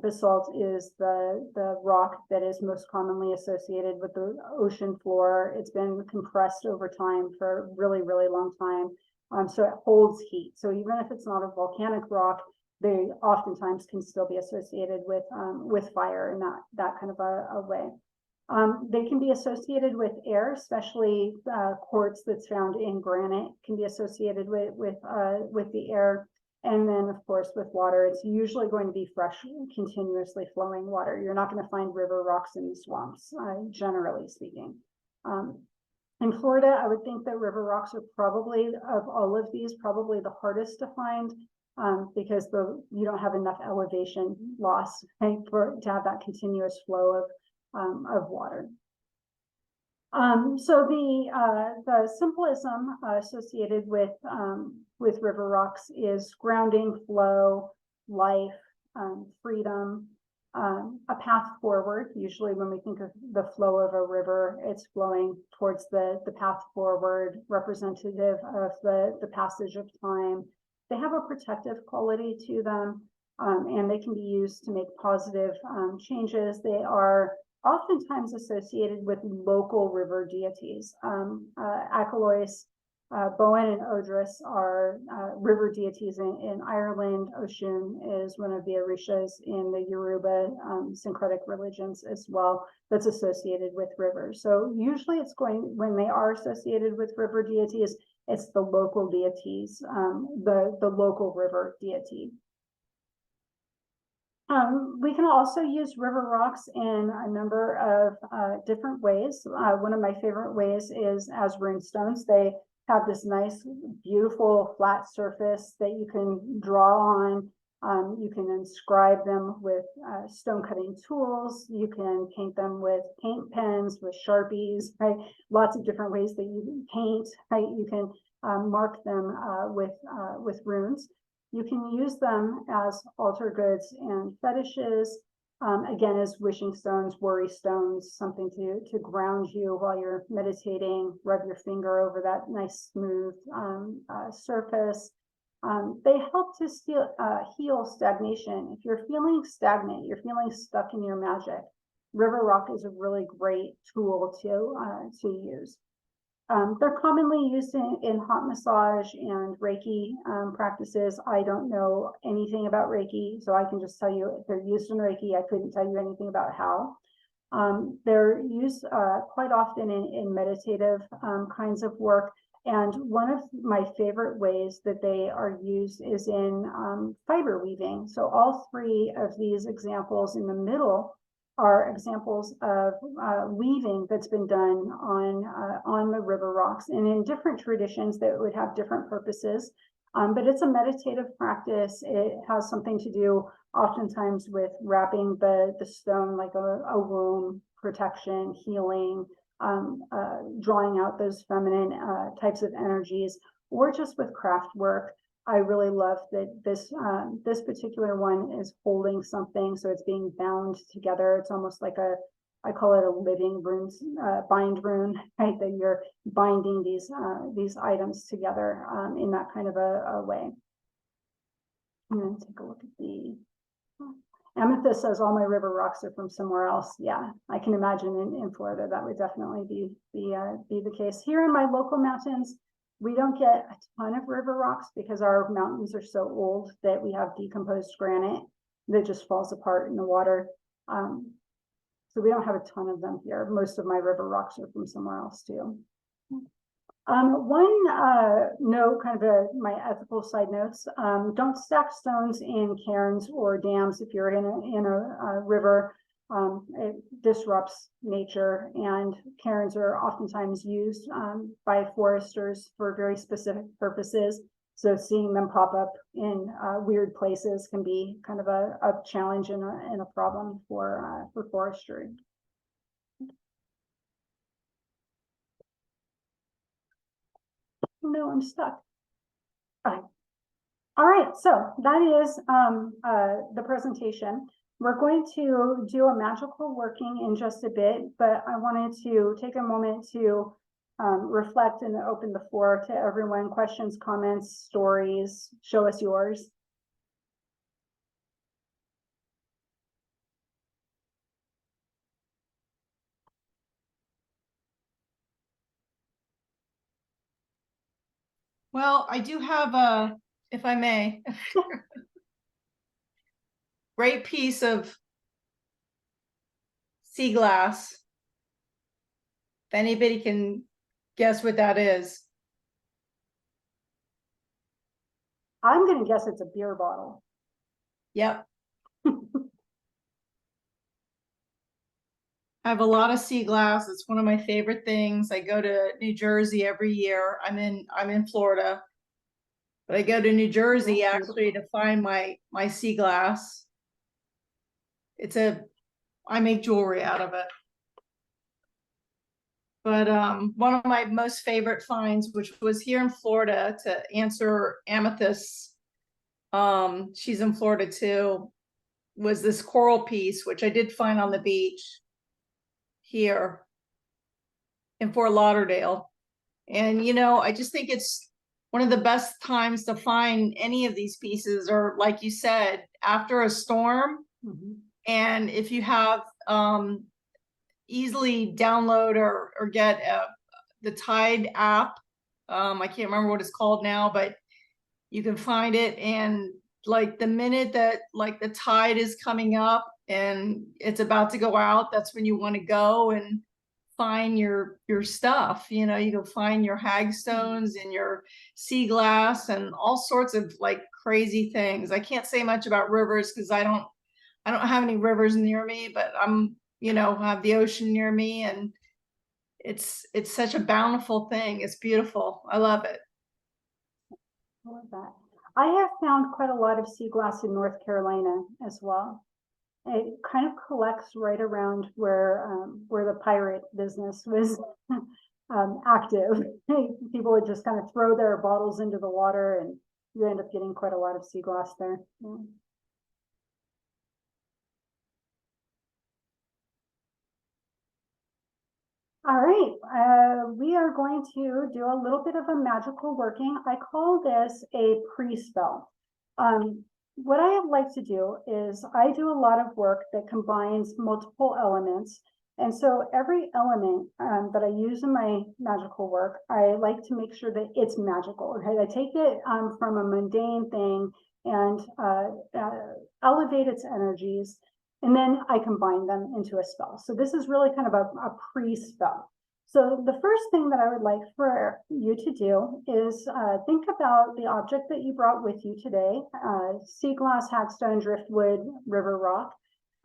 Basalt is the rock that is most commonly associated with the ocean floor. It's been compressed over time for a really, really long time. So it holds heat. So even if it's not a volcanic rock, they oftentimes can still be associated with fire in that kind of a way. They can be associated with air, especially quartz that's found in granite can be associated with the air. And then, of course, with water, it's usually going to be fresh, continuously flowing water. You're not going to find river rocks in the swamps, generally speaking. In Florida, I would think that river rocks are probably, of all of these, probably the hardest to find because you don't have enough elevation loss, right, to have that continuous flow of water. So the symbolism associated with river rocks is grounding, flow, life, freedom, a path forward. Usually when we think of the flow of a river, it's flowing towards the path forward, representative of the passage of time. They have a protective quality to them, and they can be used to make positive changes. They are oftentimes associated with local river deities. Achillois, Bowen, and Odris are river deities in Ireland. Oshun is one of the Orishas in the Yoruba syncretic religions as well, that's associated with rivers. So usually when they are associated with river deities, it's the local deities, the local river deity. We can also use river rocks in a number of different ways. One of my favorite ways is as rune stones. They have this nice, beautiful flat surface that you can draw on. You can inscribe them with stone cutting tools. You can paint them with paint pens, with Sharpies, right? Lots of different ways that you can paint, right? You can mark them with runes. You can use them as altar goods and fetishes, again, as wishing stones, worry stones, something to ground you while you're meditating, rub your finger over that nice smooth surface. They help to heal stagnation. If you're feeling stagnant, you're feeling stuck in your magic, river rock is a really great tool to use. They're commonly used in hot massage and Reiki practices. I don't know anything about Reiki, so I can just tell you if they're used in Reiki. I couldn't tell you anything about how. They're used quite often in meditative kinds of work. And one of my favorite ways that they are used is in fiber weaving. So all three of these examples in the middle are examples of weaving that's been done on the river rocks, and in different traditions that would have different purposes. But it's a meditative practice. It has something to do oftentimes with wrapping the stone like a womb, protection, healing, drawing out those feminine types of energies, or just with craft work. I really love that this particular one is holding something, so it's being bound together. It's almost like I call it a living rune, bind rune, right? That you're binding these items together in that kind of a way. I'm going to take a look at the amethyst. Says all my river rocks are from somewhere else. Yeah, I can imagine in Florida that would definitely be the case. Here in my local mountains, we don't get a ton of river rocks because our mountains are so old that we have decomposed granite that just falls apart in the water. So we don't have a ton of them here. Most of my river rocks are from somewhere else too. One note, kind of my ethical side notes, don't stack stones in cairns or dams if you're in a river. It disrupts nature, and cairns are oftentimes used by foresters for very specific purposes. So seeing them pop up in weird places can be kind of a challenge and a problem for forestry. No, I'm stuck. All right, so that is the presentation. We're going to do a magical working in just a bit, but I wanted to take a moment to reflect and open the floor to everyone. Questions, comments, stories, show us yours.
Well, I do have a, if I may, great piece of sea glass. If anybody can guess what that is.
I'm going to guess it's a beer bottle.
Yep. I have a lot of sea glass. It's one of my favorite things. I go to New Jersey every year. I'm in Florida, but I go to New Jersey actually to find my sea glass. I make jewelry out of it. But one of my most favorite finds, which was here in Florida, to answer Amethyst, she's in Florida too, was this coral piece, which I did find on the beach here in Fort Lauderdale. And, you know, I just think it's one of the best times to find any of these pieces, or like you said, after a storm. Mm-hmm. And if you have easily download or get the Tide app, I can't remember what it's called now, but you can find it. And like the minute that like the tide is coming up and it's about to go out, that's when you want to go and find your stuff. You know, you go find your hagstones and your sea glass and all sorts of like crazy things. I can't say much about rivers because I don't have any rivers near me, but I'm, you know, have the ocean near me, and it's such a bountiful thing. It's beautiful. I love it.
I love that. I have found quite a lot of sea glass in North Carolina as well. It kind of collects right around where the pirate business was active. People would just kind of throw their bottles into the water, and you end up getting quite a lot of sea glass there. Yeah. All right, we are going to do a little bit of a magical working. I call this a pre-spell. What I like to do is I do a lot of work that combines multiple elements And so every element that I use in my magical work, I like to make sure that it's magical. Okay, I take it from a mundane thing and elevate its energies, and then I combine them into a spell. So this is really kind of a pre-spell. So the first thing that I would like for you to do is think about the object that you brought with you today, sea glass, hackstone, driftwood, river rock,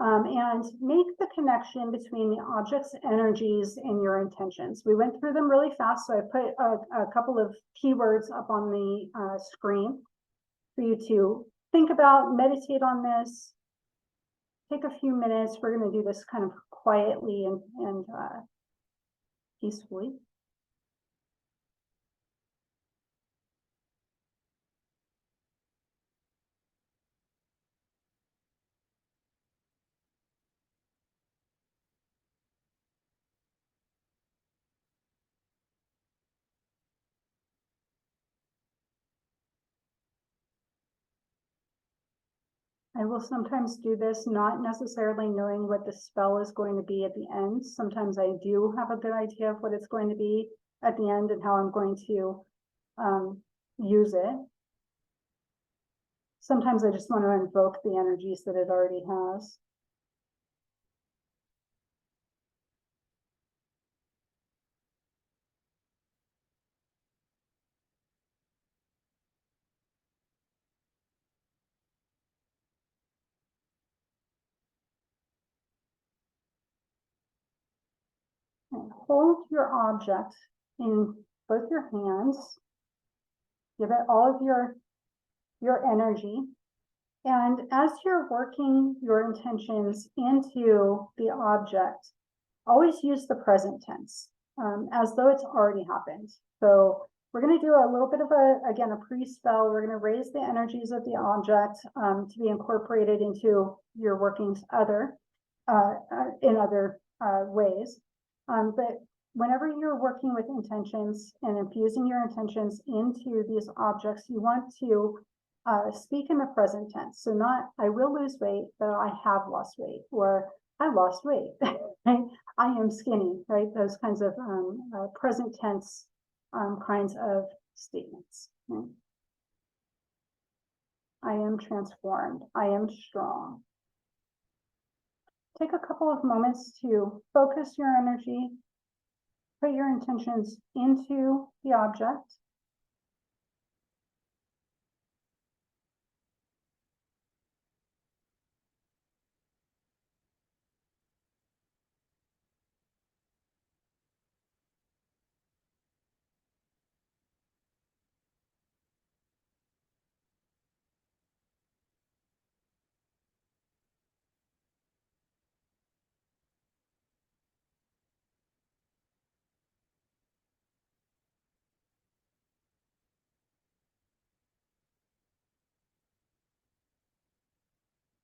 and make the connection between the object's energies and your intentions. We went through them really fast, so I put a couple of keywords up on the screen for you to think about, meditate on this, take a few minutes. We're going to do this kind of quietly and peacefully. I will sometimes do this not necessarily knowing what the spell is going to be at the end. Sometimes I do have a good idea of what it's going to be at the end and how I'm going to use it. Sometimes I just want to invoke the energies that it already has. And hold your object in both your hands. Give it all of your energy. And as you're working your intentions into the object, always use the present tense as though it's already happened. So we're going to do a little bit of again, a pre-spell. We're going to raise the energies of the object to be incorporated into your workings in other ways. But whenever you're working with intentions and infusing your intentions into these objects, you want to speak in the present tense. So not, I will lose weight, but I have lost weight, or I lost weight, right? I am skinny, right? Those kinds of present tense kinds of statements. Right? I am transformed. I am strong. Take a couple of moments to focus your energy, put your intentions into the object.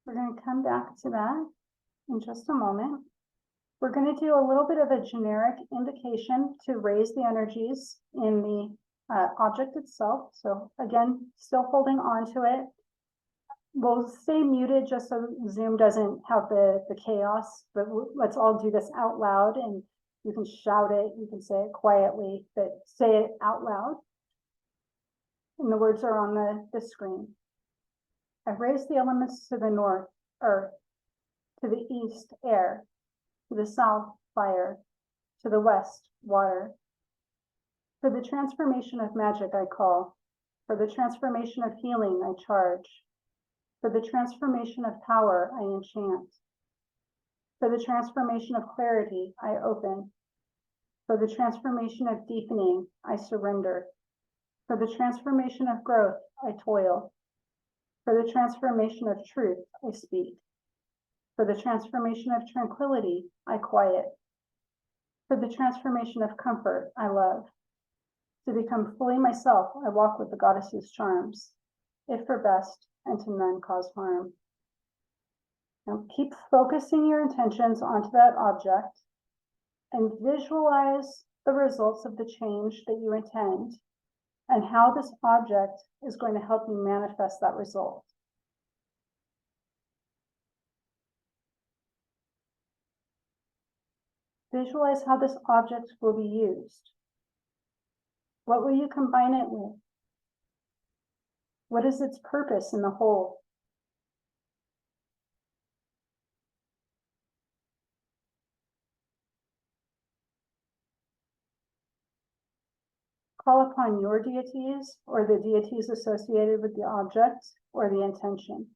We're going to come back to that in just a moment. We're going to do a little bit of a generic indication to raise the energies in the object itself. So again, still holding on to it. We'll stay muted just so Zoom doesn't have the chaos, but let's all do this out loud, and you can shout it, you can say it quietly, but say it out loud. And the words are on the screen. I've raised the elements to the north, earth, to the east, air, to the south, fire, to the west, water. For the transformation of magic I call, for the transformation of healing I charge, for the transformation of power I enchant, for the transformation of clarity I open, for the transformation of deepening I surrender, for the transformation of growth I toil, for the transformation of truth I speak, for the transformation of tranquility I quiet, for the transformation of comfort I love. To become fully myself, I walk with the goddess's charms, if for best and to none cause harm. Now keep focusing your intentions onto that object and visualize the results of the change that you intend and how this object is going to help you manifest that result. Visualize how this object will be used. What will you combine it with? What is its purpose in the whole? Call upon your deities or the deities associated with the object or the intention.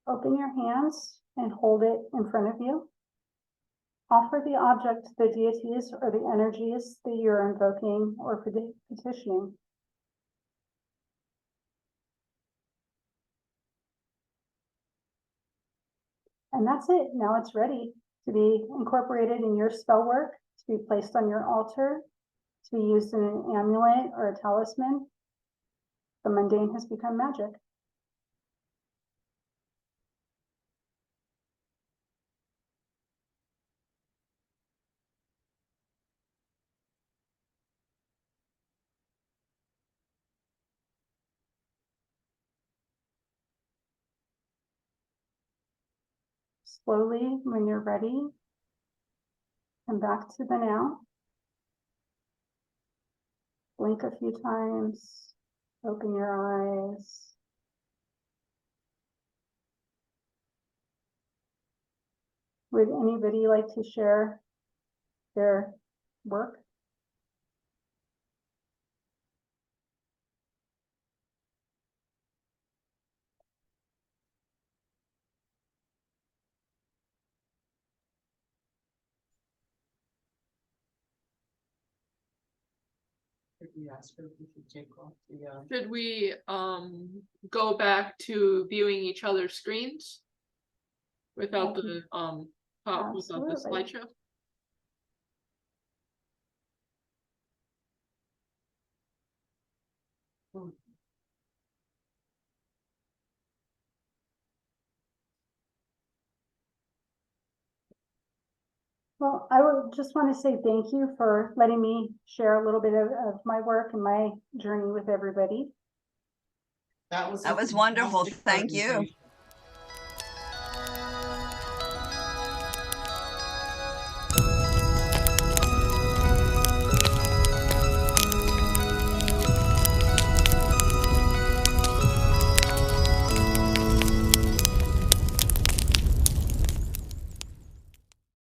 Open your hands and hold it in front of you. Offer the object to the deities or the energies that you're invoking or petitioning. And that's it. Now it's ready to be incorporated in your spell work, to be placed on your altar, to be used in an amulet or a talisman. The mundane has become magic. Slowly, when you're ready, come back to the now. Blink a few times, open your eyes. Would anybody like to share their work?
Should we go back to viewing each other's screens without the without the
Absolutely.
slideshow?
Well, I would just want to say thank you for letting me share a little bit of my work and my journey with everybody.
That was wonderful. Thank you.